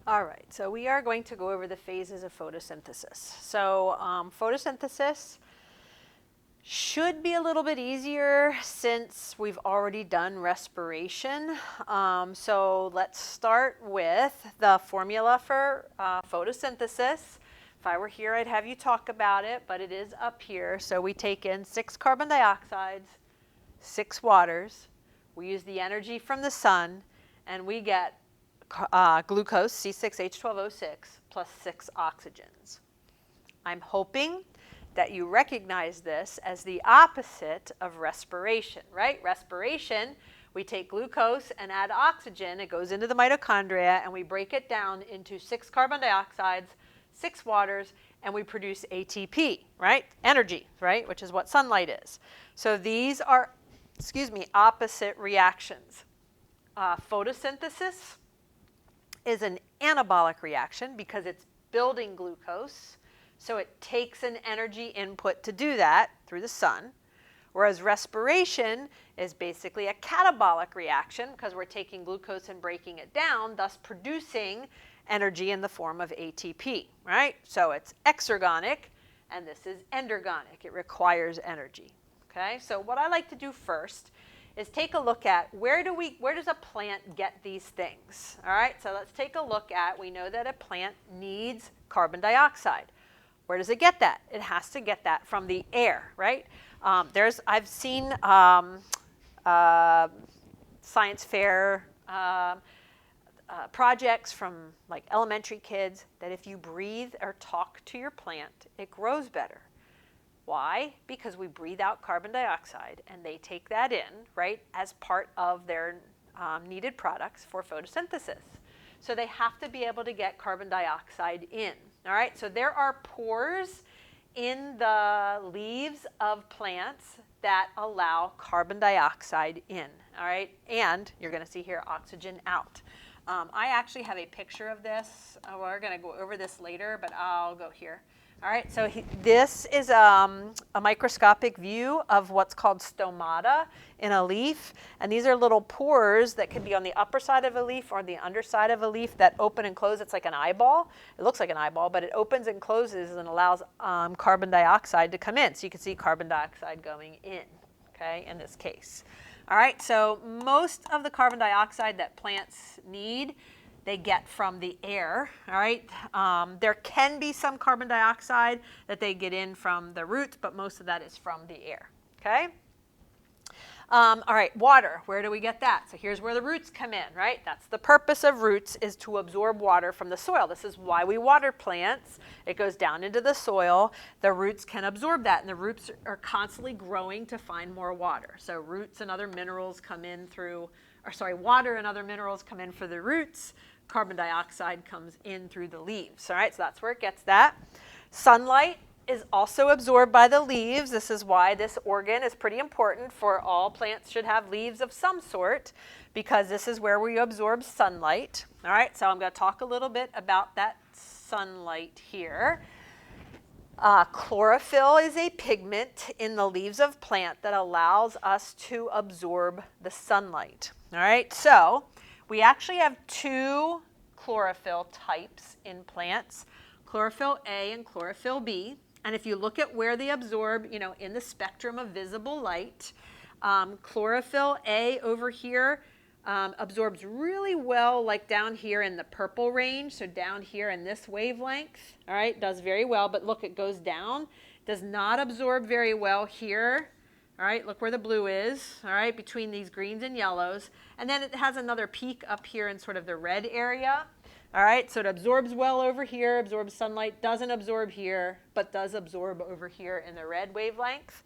All right, so we are going to go over the phases of photosynthesis. So photosynthesis should be a little bit easier since we've already done respiration. So let's start with the formula for photosynthesis. If I were here, I'd have you talk about it, but it is up here. So we take in 6 carbon dioxides, 6 waters. We use the energy from the sun, and we get glucose, C6H12O6, plus 6 oxygens. I'm hoping that you recognize this as the opposite of respiration, right? Respiration, we take glucose and add oxygen. It goes into the mitochondria, and we break it down into 6 carbon dioxides, 6 waters, and we produce ATP, right? Energy, right? Which is what sunlight is. So these are, opposite reactions. Photosynthesis is an anabolic reaction because it's building glucose. So it takes an energy input to do that through the sun. Whereas respiration is basically a catabolic reaction because we're taking glucose and breaking it down, thus producing energy in the form of ATP, right? So it's exergonic, and this is endergonic. It requires energy, okay? So what I like to do first is take a look at where does a plant get these things, all right? So let's take a look at, we know that a plant needs carbon dioxide. Where does it get that? It has to get that from the air, right? I've seen science fair projects from like elementary kids that if you breathe or talk to your plant, it grows better. Why? Because we breathe out carbon dioxide and they take that in, right, as part of their needed products for photosynthesis. So they have to be able to get carbon dioxide in, all right? So there are pores in the leaves of plants that allow carbon dioxide in, all right? And you're going to see here oxygen out. I actually have a picture of this. We're going to go over this later, but I'll go here. All right, so this is a microscopic view of what's called stomata in a leaf. And these are little pores that can be on the upper side of a leaf or the underside of a leaf that open and close. It's like an eyeball. It looks like an eyeball, but it opens and closes and allows carbon dioxide to come in. So you can see carbon dioxide going in, okay, in this case. All right, so most of the carbon dioxide that plants need, they get from the air, all right? There can be some carbon dioxide that they get in from the roots, but most of that is from the air, okay? All right, water, where do we get that? So here's where the roots come in, right? That's the purpose of roots, is to absorb water from the soil. This is why we water plants. It goes down into the soil. The roots can absorb that, and the roots are constantly growing to find more water. So roots and other minerals come in through, water and other minerals come in for the roots. Carbon dioxide comes in through the leaves, all right? So that's where it gets that. Sunlight is also absorbed by the leaves. This is why this organ is pretty important. For all plants should have leaves of some sort, because this is where we absorb sunlight, all right? So I'm going to talk a little bit about that sunlight here. Chlorophyll is a pigment in the leaves of plant that allows us to absorb the sunlight, all right? So we actually have 2 chlorophyll types in plants, chlorophyll A and chlorophyll B. And if you look at where they absorb, in the spectrum of visible light, chlorophyll A over here absorbs really well, like down here in the purple range. So down here in this wavelength, all right, does very well. But look, it goes down, does not absorb very well here. All right, look where the blue is, all right, between these greens and yellows. And then it has another peak up here in sort of the red area. All right, so it absorbs well over here, absorbs sunlight, doesn't absorb here, but does absorb over here in the red wavelength.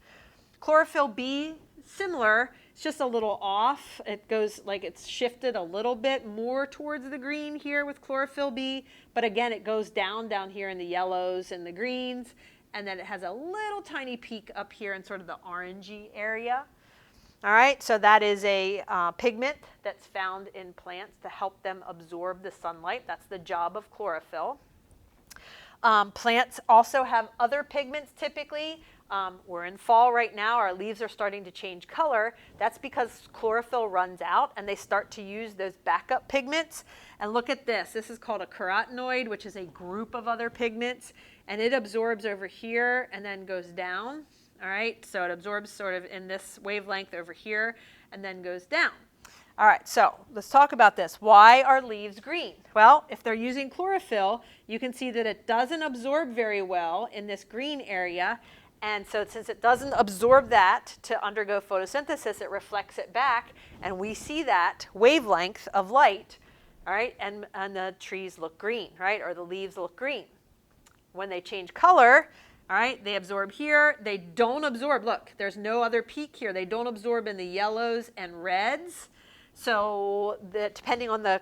Chlorophyll B, similar, it's just a little off. It goes like it's shifted a little bit more towards the green here with chlorophyll B, but again, it goes down here in the yellows and the greens. And then it has a little tiny peak up here in sort of the orangey area. All right, so that is a pigment that's found in plants to help them absorb the sunlight. That's the job of chlorophyll. Plants also have other pigments typically. We're in fall right now. Our leaves are starting to change color. That's because chlorophyll runs out and they start to use those backup pigments. And look at this. This is called a carotenoid, which is a group of other pigments. And it absorbs over here and then goes down. All right, so it absorbs sort of in this wavelength over here and then goes down. All right, so let's talk about this. Why are leaves green? Well, if they're using chlorophyll, you can see that it doesn't absorb very well in this green area. And so since it doesn't absorb that to undergo photosynthesis, it reflects it back, and we see that wavelength of light, all right, and the trees look green, right, or the leaves look green. When they change color, all right, they absorb here. They don't absorb. Look, there's no other peak here. They don't absorb in the yellows and reds. So depending on the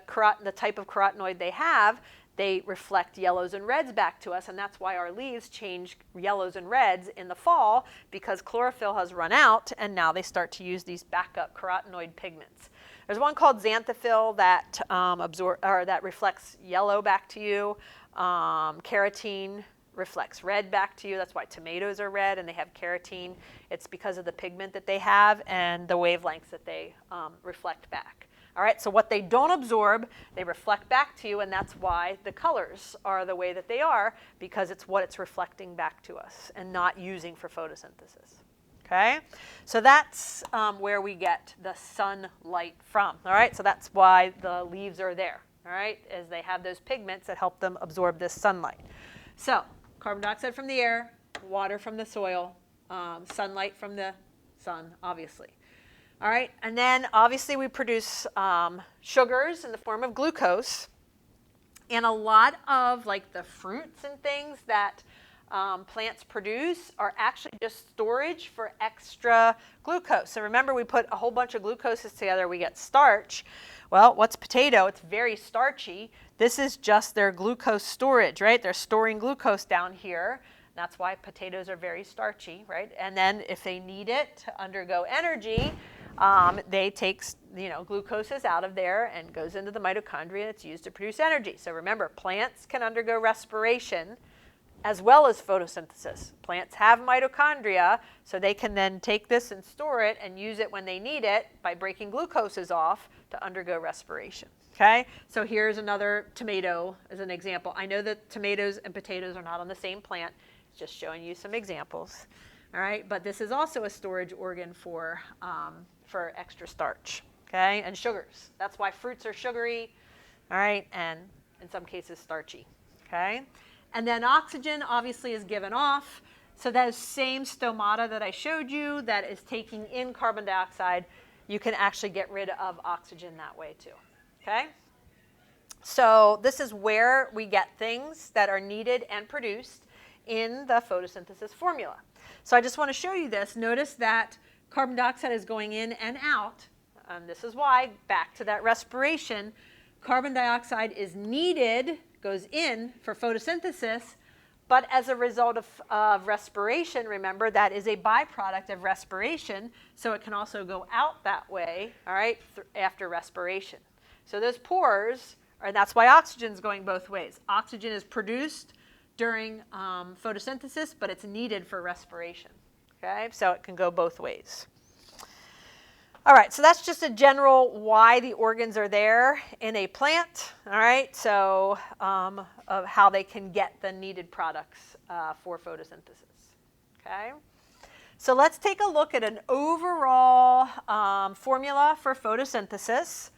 type of carotenoid they have, they reflect yellows and reds back to us, and that's why our leaves change yellows and reds in the fall, because chlorophyll has run out, and now they start to use these backup carotenoid pigments. There's one called xanthophyll that that reflects yellow back to you. Carotene reflects red back to you. That's why tomatoes are red and they have carotene. It's because of the pigment that they have and the wavelengths that they reflect back. All right, so what they don't absorb, they reflect back to you, and that's why the colors are the way that they are, because it's what it's reflecting back to us and not using for photosynthesis. Okay, so that's where we get the sunlight from. All right, so that's why the leaves are there. All right, as they have those pigments that help them absorb this sunlight. So carbon dioxide from the air, water from the soil, sunlight from the sun, obviously. All right, and then obviously we produce sugars in the form of glucose, and a lot of like the fruits and things that plants produce are actually just storage for extra glucose. So remember, we put a whole bunch of glucoses together, we get starch. Well, what's potato? It's very starchy. This is just their glucose storage, right? They're storing glucose down here. That's why potatoes are very starchy, right? And then if they need it to undergo energy, they take, glucose is out of there and goes into the mitochondria, and it's used to produce energy. So remember, plants can undergo respiration as well as photosynthesis. Plants have mitochondria, so they can then take this and store it and use it when they need it by breaking glucoses off to undergo respiration. Okay, so here's another tomato as an example. I know that tomatoes and potatoes are not on the same plant. It's just showing you some examples. All right, but this is also a storage organ for extra starch, okay, and sugars. That's why fruits are sugary, all right, and in some cases starchy, okay. And then oxygen obviously is given off. So that same stomata that I showed you that is taking in carbon dioxide, you can actually get rid of oxygen that way too, okay. So this is where we get things that are needed and produced in the photosynthesis formula. So I just want to show you this. Notice that carbon dioxide is going in and out. This is why, back to that respiration, carbon dioxide is needed, goes in for photosynthesis, but as a result of respiration, remember, that is a byproduct of respiration, so it can also go out that way, all right, after respiration. So those pores, and that's why oxygen is going both ways. Oxygen is produced during photosynthesis, but it's needed for respiration, okay? So it can go both ways. All right, so that's just a general why the organs are there in a plant, all right? So of how they can get the needed products for photosynthesis, okay? So let's take a look at an overall formula for photosynthesis.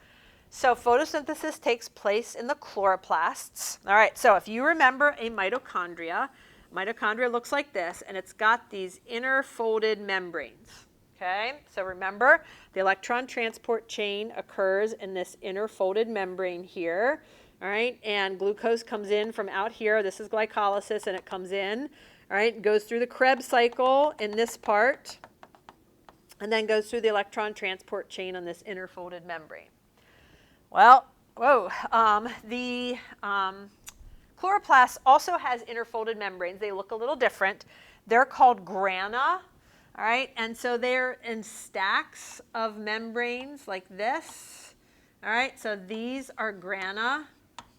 So photosynthesis takes place in the chloroplasts. All right, so if you remember a mitochondria looks like this, and it's got these inner folded membranes. Okay, so remember, the electron transport chain occurs in this inner folded membrane here, all right, and glucose comes in from out here. This is glycolysis, and it comes in, all right, goes through the Krebs cycle in this part, and then goes through the electron transport chain on this inner folded membrane. Well, the chloroplast also has inner folded membranes. They look a little different. They're called grana. All right, and so they're in stacks of membranes like this. All right, so these are grana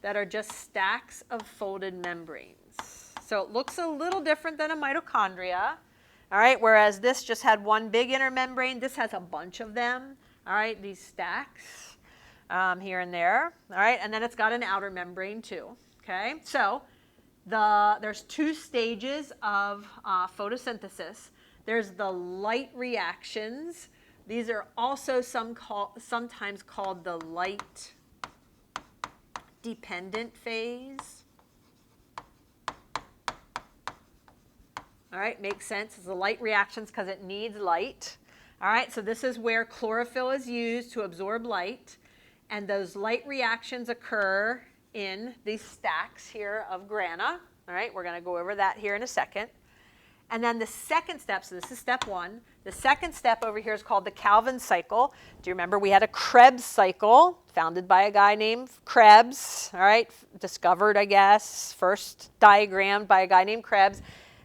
that are just stacks of folded membranes. So it looks a little different than a mitochondria. All right, whereas this just had one big inner membrane, this has a bunch of them. All right, these stacks here and there. All right, and then it's got an outer membrane too. Okay, so there's two stages of photosynthesis. There's the light reactions. These are also sometimes called the light dependent phase. All right, makes sense. It's the light reactions because it needs light. All right, so this is where chlorophyll is used to absorb light. And those light reactions occur in these stacks here of grana. All right, we're going to go over that here in a second. And then the second step, so this is step one. The second step over here is called the Calvin cycle. Do you remember we had a Krebs cycle founded by a guy named Krebs, all right, discovered, I guess, first diagrammed by a guy named Krebs.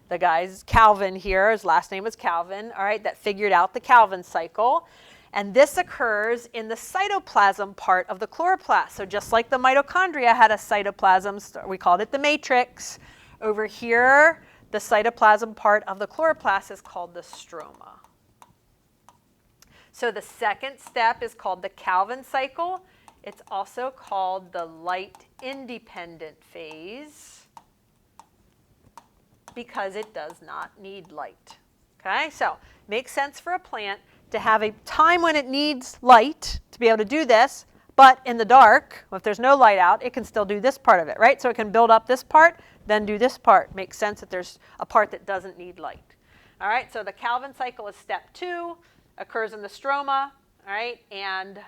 The guy's Calvin here, his last name was Calvin, all right, that figured out the Calvin cycle. And this occurs in the cytoplasm part of the chloroplast. So just like the mitochondria had a cytoplasm, we called it the matrix. Over here, the cytoplasm part of the chloroplast is called the stroma. So the second step is called the Calvin cycle. It's also called the light-independent phase because it does not need light. Okay, so makes sense for a plant to have a time when it needs light to be able to do this, but in the dark, if there's no light out, it can still do this part of it, right? So it can build up this part, then do this part. Makes sense that there's a part that doesn't need light. All right, so the Calvin cycle is step 2, occurs in the stroma, all right, and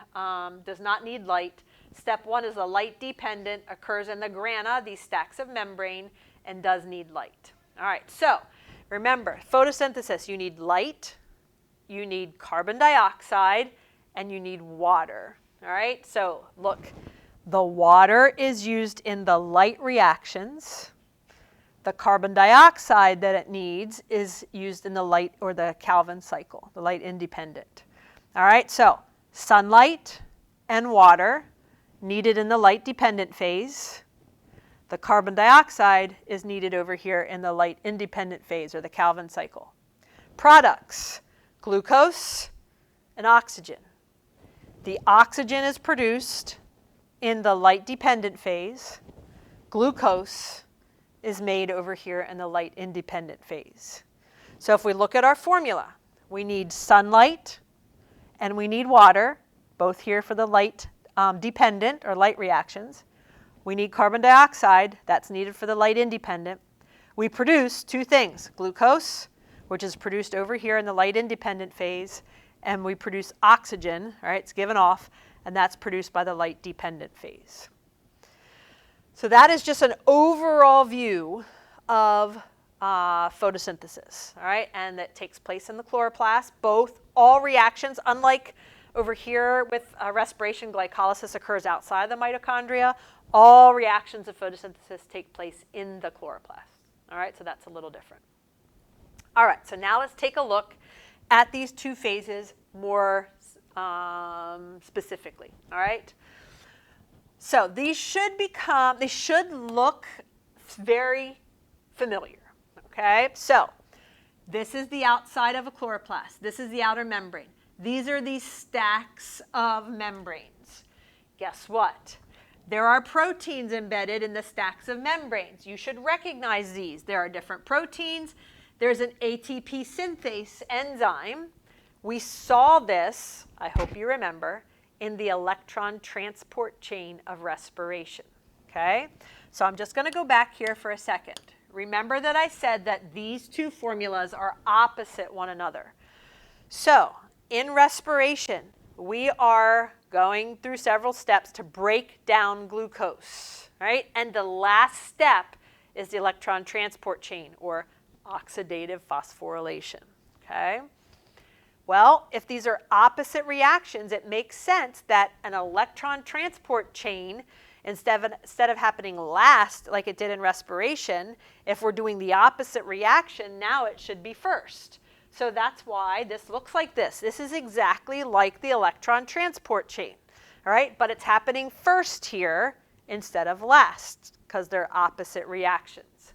does not need light. Step 1 is the light dependent, occurs in the grana, these stacks of membrane, and does need light. All right, so remember, photosynthesis, you need light, you need carbon dioxide, and you need water. All right, so look, the water is used in the light reactions. The carbon dioxide that it needs is used in the light or the Calvin cycle, the light independent. All right, so sunlight and water needed in the light dependent phase. The carbon dioxide is needed over here in the light independent phase or the Calvin cycle. Products, glucose and oxygen. The oxygen is produced in the light dependent phase. Glucose is made over here in the light independent phase. So if we look at our formula, we need sunlight and we need water, both here for the light dependent or light reactions. We need carbon dioxide, that's needed for the light independent. We produce two things, glucose, which is produced over here in the light independent phase, and we produce oxygen, all right, it's given off, and that's produced by the light dependent phase. So that is just an overall view of photosynthesis, all right, and that takes place in the chloroplast. All reactions, unlike over here with respiration, glycolysis occurs outside the mitochondria. All reactions of photosynthesis take place in the chloroplast, all right, so that's a little different. All right, so now let's take a look at these two phases more specifically, all right? So these should look very familiar, okay? So this is the outside of a chloroplast. This is the outer membrane. These are these stacks of membranes. Guess what? There are proteins embedded in the stacks of membranes. You should recognize these. There are different proteins. There's an ATP synthase enzyme. We saw this, I hope you remember, in the electron transport chain of respiration, okay? So I'm just going to go back here for a second. Remember that I said that these two formulas are opposite one another. So in respiration, we are going through several steps to break down glucose, right? And the last step is the electron transport chain, or oxidative phosphorylation, okay? Well, if these are opposite reactions, it makes sense that an electron transport chain, instead of happening last like it did in respiration, if we're doing the opposite reaction, now it should be first. So that's why this looks like this. This is exactly like the electron transport chain, all right? But it's happening first here instead of last because they're opposite reactions.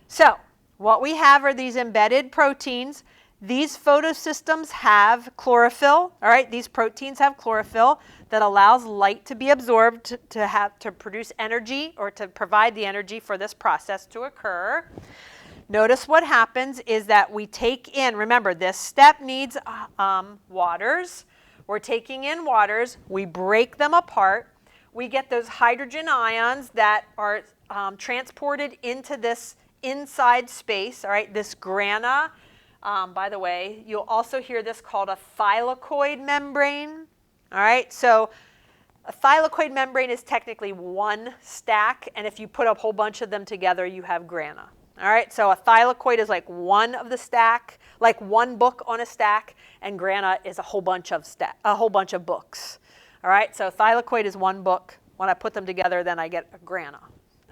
So What we have are these embedded proteins. These photosystems have chlorophyll, all right? These proteins have chlorophyll that allows light to be absorbed to produce energy or to provide the energy for this process to occur. Notice what happens is that we take in, remember this step needs waters. We're taking in waters, we break them apart, we get those hydrogen ions that are transported into this inside space, all right, this grana. By the way, you'll also hear this called a thylakoid membrane. All right, so a thylakoid membrane is technically one stack, and if you put a whole bunch of them together, you have grana. All right, so a thylakoid is like one of the stack, like one book on a stack, and grana is a whole bunch of books. All right, so thylakoid is one book. When I put them together, then I get a grana.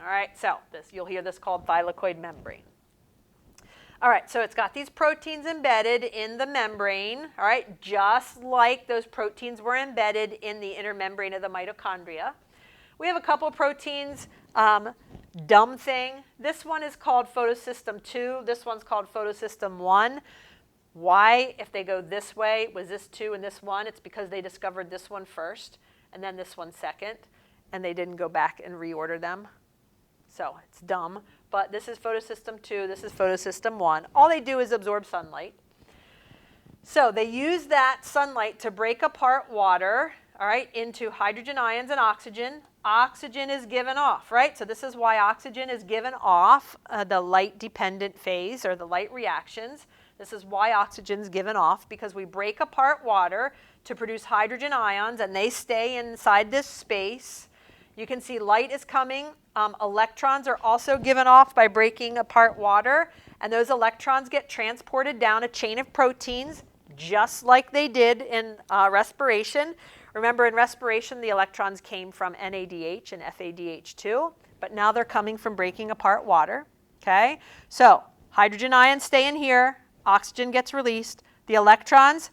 All right, so you'll hear this called thylakoid membrane. All right, so it's got these proteins embedded in the membrane, all right, just like those proteins were embedded in the inner membrane of the mitochondria. We have a couple proteins, dumb thing. This one is called photosystem 2. This one's called photosystem 1. Why, if they go this way, was this 2 and this 1? It's because they discovered this one first and then this one second, and they didn't go back and reorder them. So it's dumb. But this is photosystem 2, this is photosystem 1. All they do is absorb sunlight. So they use that sunlight to break apart water, all right, into hydrogen ions and oxygen. Oxygen is given off, right? So this is why oxygen is given off the light-dependent phase or the light reactions. This is why oxygen is given off, because we break apart water to produce hydrogen ions, and they stay inside this space. You can see light is coming. Electrons are also given off by breaking apart water, and those electrons get transported down a chain of proteins, just like they did in respiration. Remember, in respiration, the electrons came from NADH and FADH2, but now they're coming from breaking apart water, okay? So hydrogen ions stay in here, oxygen gets released, the electrons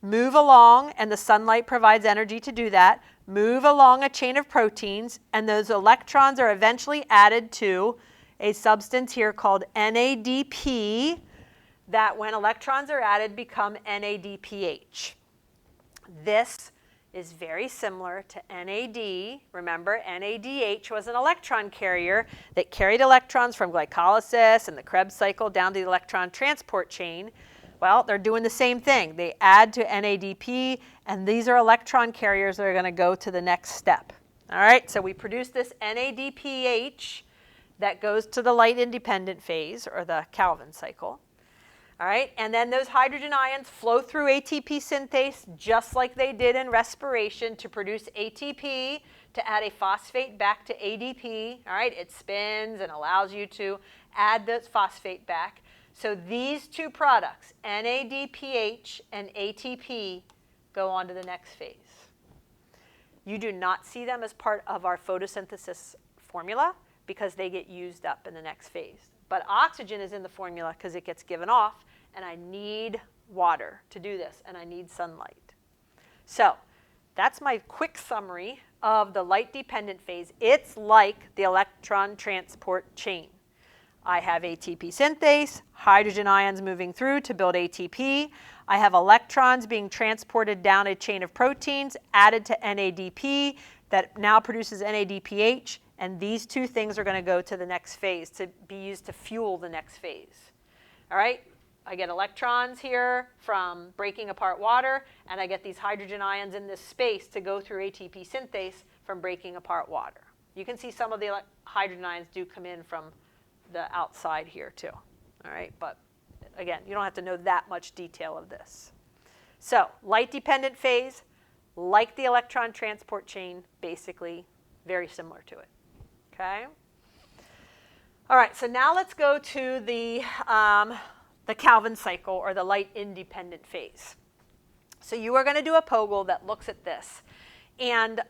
move along, and the sunlight provides energy to do that, move along a chain of proteins, and those electrons are eventually added to a substance here called NADP that, when electrons are added, become NADPH. This is very similar to NAD. Remember, NADH was an electron carrier that carried electrons from glycolysis and the Krebs cycle down to the electron transport chain. Well, they're doing the same thing. They add to NADP, and these are electron carriers that are going to go to the next step. All right, so we produce this NADPH that goes to the light-independent phase, or the Calvin cycle. All right, and then those hydrogen ions flow through ATP synthase just like they did in respiration to produce ATP to add a phosphate back to ADP. All right, it spins and allows you to add this phosphate back. So these two products, NADPH and ATP, go on to the next phase. You do not see them as part of our photosynthesis formula because they get used up in the next phase. But oxygen is in the formula because it gets given off, and I need water to do this, and I need sunlight. So that's my quick summary of the light-dependent phase. It's like the electron transport chain. I have ATP synthase, hydrogen ions moving through to build ATP. I have electrons being transported down a chain of proteins, added to NADP, that now produces NADPH. And these two things are going to go to the next phase to be used to fuel the next phase. All right? I get electrons here from breaking apart water, and I get these hydrogen ions in this space to go through ATP synthase from breaking apart water. You can see some of the hydrogen ions do come in from the outside here too. All right? But again, you don't have to know that much detail of this. So light-dependent phase, like the electron transport chain, basically very similar to it. Okay. All right, so now let's go to the Calvin cycle, or the light-independent phase. So you are going to do a POGL that looks at this. And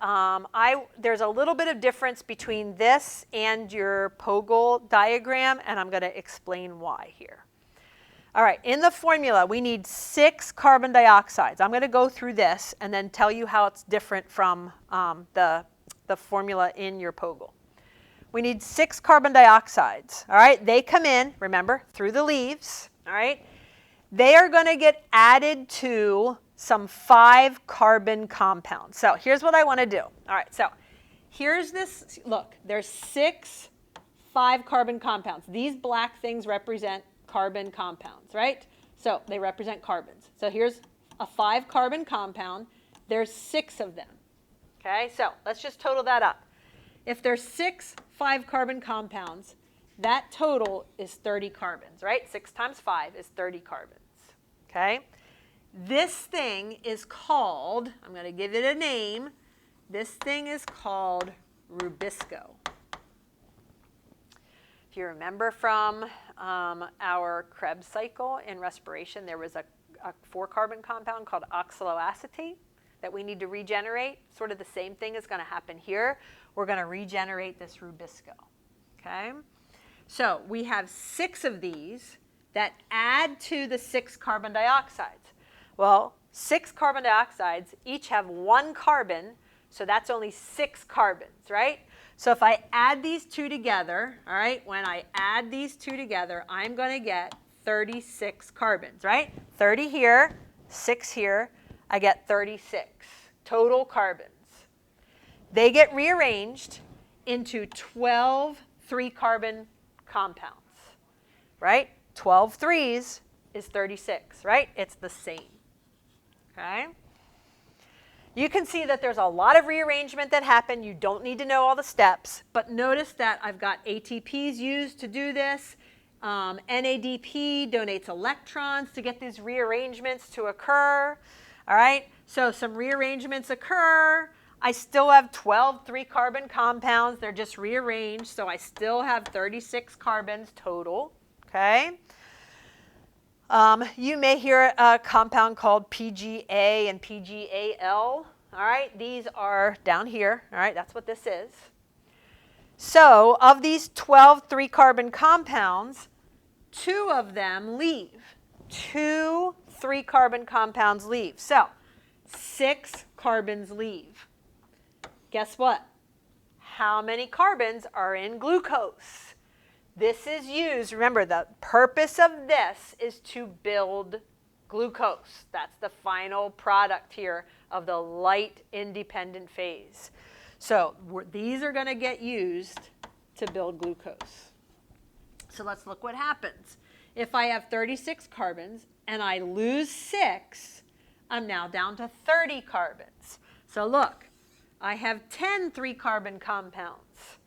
there's a little bit of difference between this and your POGL diagram, and I'm going to explain why here. All right, in the formula, we need 6 carbon dioxides. I'm going to go through this and then tell you how it's different from the formula in your POGL. we need 6 carbon dioxides, all right? They come in, remember, through the leaves, all right? They are going to get added to some 5 carbon compounds. So here's what I want to do. All right, so here's this, look, there's 6 5 carbon compounds. These black things represent carbon compounds, right? So they represent carbons. So here's a 5 carbon compound. There's 6 of them. Okay, so let's just total that up. If there's 6 5 carbon compounds, that total is 30 carbons, right? 6 times 5 is 30 carbons. Okay? This thing is called, I'm going to give it a name. This thing is called Rubisco. If you remember from our Krebs cycle in respiration, there was a 4 carbon compound called oxaloacetate that we need to regenerate. Sort of the same thing is going to happen here. We're going to regenerate this Rubisco. Okay? So we have 6 of these that add to the 6 carbon dioxides. Well, 6 carbon dioxides each have 1 carbon, so that's only 6 carbons, right? So if I add these 2 together, all right, when I add these 2 together, I'm going to get 36 carbons, right? 30 here, 6 here, I get 36 total carbons. They get rearranged into 12 3-carbon compounds, right? 12 threes is 36, right? It's the same, okay? You can see that there's a lot of rearrangement that happened. You don't need to know all the steps, but notice that I've got ATPs used to do this. NADP donates electrons to get these rearrangements to occur. All right, so some rearrangements occur. I still have 12 3-carbon compounds. They're just rearranged, so I still have 36 carbons total, okay? You may hear a compound called PGA and PGAL. All right, these are down here. All right, that's what this is. So of these 12 3-carbon compounds, 2 of them leave. 2 3-carbon compounds leave. So 6 carbons leave. Guess what? How many carbons are in glucose? This is used, remember, the purpose of this is to build glucose. That's the final product here of the light independent phase. So these are going to get used to build glucose. So let's look what happens. If I have 36 carbons and I lose 6, I'm now down to 30 carbons. So look, I have 10 3-carbon compounds.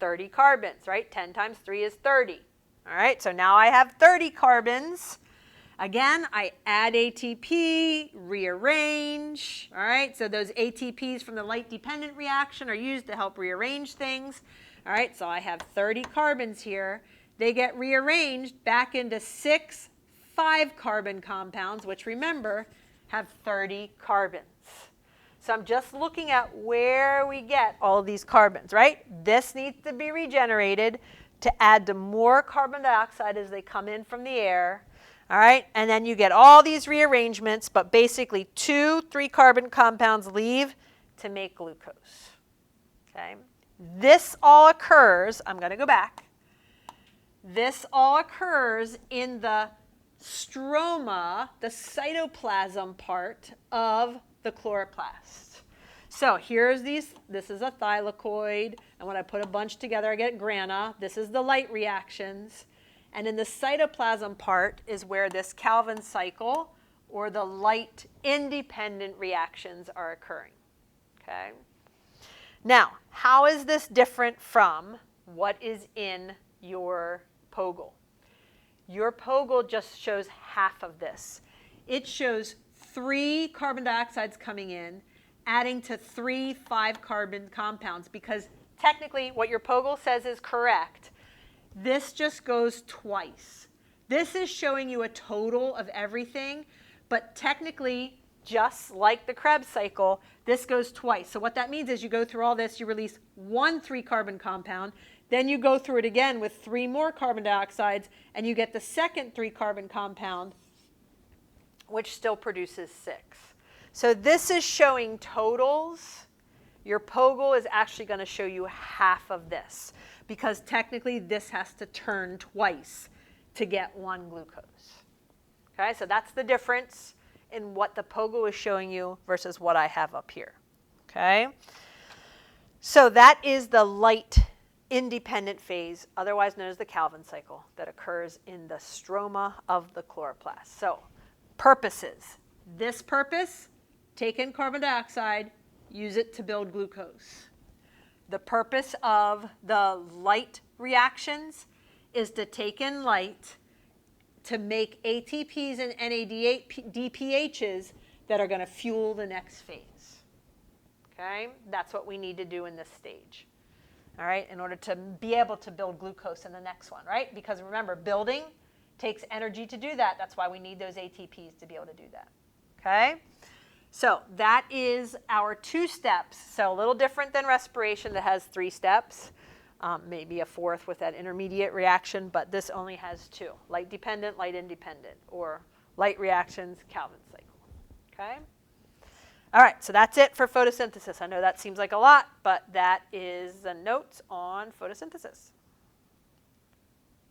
30 carbons, right? 10 times 3 is 30. All right, so now I have 30 carbons. Again, I add ATP, rearrange. All right, so those ATPs from the light-dependent reaction are used to help rearrange things. All right, so I have 30 carbons here. They get rearranged back into 6 5-carbon compounds, which remember, have 30 carbons. So I'm just looking at where we get all of these carbons, right? This needs to be regenerated to add to more carbon dioxide as they come in from the air, all right? And then you get all these rearrangements, but basically 2 3-carbon compounds leave to make glucose, okay? This all occurs, I'm going to go back. This all occurs in the stroma, the cytoplasm part of the chloroplast. So here's these, this is a thylakoid, and when I put a bunch together I get grana. This is the light reactions. And in the cytoplasm part is where this Calvin cycle or the light independent reactions are occurring. Okay? Now, how is this different from what is in your POGL? Your POGL just shows half of this. It shows 3 carbon dioxides coming in, adding to 3 5-carbon compounds, because technically what your POGL says is correct. This just goes twice. This is showing you a total of everything, but technically, just like the Krebs cycle, this goes twice. So what that means is you go through all this, you release 1 3-carbon compound, then you go through it again with 3 more carbon dioxides, and you get the second 3-carbon compound, which still produces 6. So this is showing totals. your POGL is actually going to show you half of this because technically this has to turn twice to get 1 glucose. Okay, so that's the difference in what the POGL is showing you versus what I have up here. Okay, so that is the light independent phase, otherwise known as the Calvin cycle, that occurs in the stroma of the chloroplast. So purposes. This purpose, take in carbon dioxide, use it to build glucose. The purpose of the light reactions is to take in light to make ATPs and NADPHs that are going to fuel the next phase. Okay? That's what we need to do in this stage. All right? In order to be able to build glucose in the next one, right? Because remember, building takes energy to do that. That's why we need those ATPs to be able to do that. Okay? So that is our 2 steps. So a little different than respiration that has 3 steps. Maybe a 4th with that intermediate reaction, but this only has 2. Light dependent, light independent, or light reactions, Calvin cycle. Okay? All right, so that's it for photosynthesis. I know that seems like a lot, but that is the notes on photosynthesis.